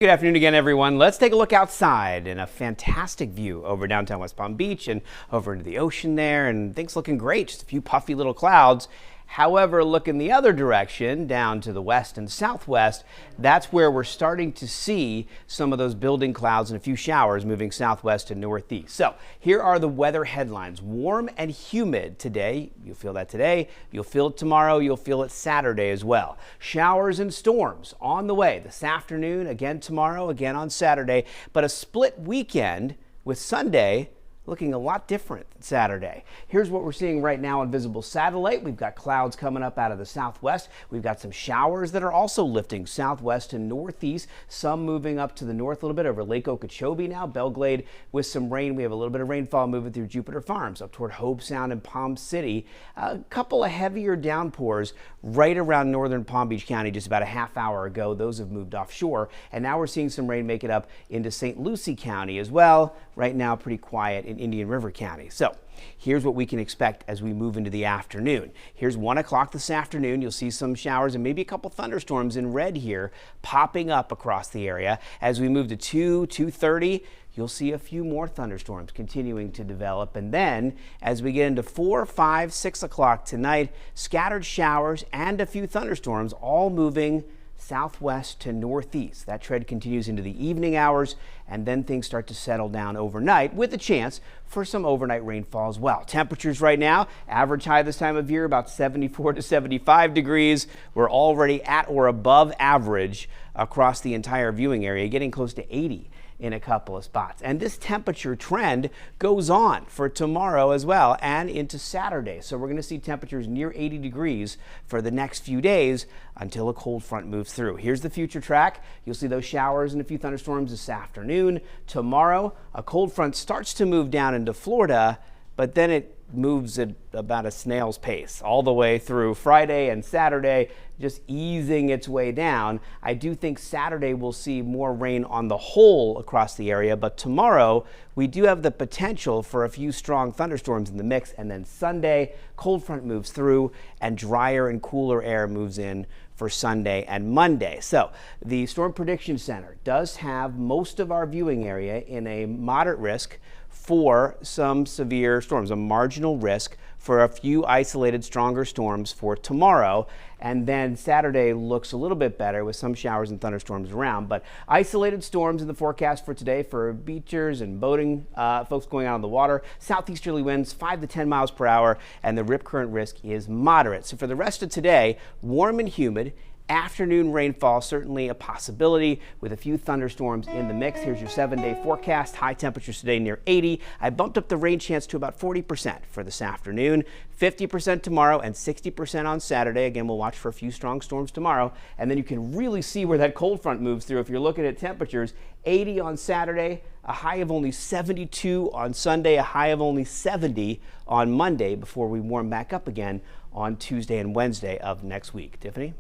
Good afternoon again, everyone. Let's take a look outside and a fantastic view over downtown West Palm Beach and over into the ocean there, and things looking great. Just a few puffy little clouds. However, look in the other direction, down to the west and southwest, that's where we're starting to see some of those building clouds and a few showers moving southwest and northeast. So here are the weather headlines. Warm and humid today. You'll feel that today. You'll feel it tomorrow. You'll feel it Saturday as well. Showers and storms on the way this afternoon, again tomorrow, again on Saturday, but a split weekend with Sunday looking a lot different than Saturday. Here's what we're seeing right now on visible satellite. We've got clouds coming up out of the southwest. We've got some showers that are also lifting southwest and northeast, some moving up to the north a little bit over Lake Okeechobee now, Belglade with some rain. We have a little bit of rainfall moving through Jupiter Farms up toward Hobe Sound and Palm City. A couple of heavier downpours right around northern Palm Beach County just about a half hour ago. Those have moved offshore, and now we're seeing some rain make it up into St. Lucie County as well. Right now, pretty quiet in Indian River County. So here's what we can expect as we move into the afternoon. Here's 1 o'clock this afternoon. You'll see some showers and maybe a couple thunderstorms in red here popping up across the area. As we move to 2:30, you'll see a few more thunderstorms continuing to develop. And then as we get into 4, 5, 6 o'clock tonight, scattered showers and a few thunderstorms all moving southwest to northeast. That trend continues into the evening hours, and then things start to settle down overnight with a chance for some overnight rainfall as well. Temperatures right now, average high this time of year about 74 to 75 degrees. We're already at or above average across the entire viewing area, getting close to 80 in a couple of spots. And this temperature trend goes on for tomorrow as well and into Saturday. So we're going to see temperatures near 80 degrees for the next few days until a cold front moves through. Here's the future track. You'll see those showers and a few thunderstorms this afternoon. Tomorrow, a cold front starts to move down into Florida, but then it moves at about a snail's pace all the way through Friday and Saturday, just easing its way down. I do think Saturday we'll see more rain on the whole across the area, but tomorrow we do have the potential for a few strong thunderstorms in the mix, and then Sunday, cold front moves through and drier and cooler air moves in for Sunday and Monday. So the Storm Prediction Center does have most of our viewing area in a moderate risk for some severe storms, a marginal risk for a few isolated stronger storms for tomorrow. And then Saturday looks a little bit better with some showers and thunderstorms around, but isolated storms in the forecast for today for beachers and boating folks going out on the water. Southeasterly winds 5 to 10 miles per hour, and the rip current risk is moderate. So for the rest of today, warm and humid. Afternoon rainfall, certainly a possibility with a few thunderstorms in the mix. Here's your 7-day forecast. High temperatures today near 80. I bumped up the rain chance to about 40% for this afternoon, 50% tomorrow, and 60% on Saturday. Again, we'll watch for a few strong storms tomorrow. And then you can really see where that cold front moves through. If you're looking at temperatures, 80 on Saturday, a high of only 72 on Sunday, a high of only 70 on Monday before we warm back up again on Tuesday and Wednesday of next week. Tiffany?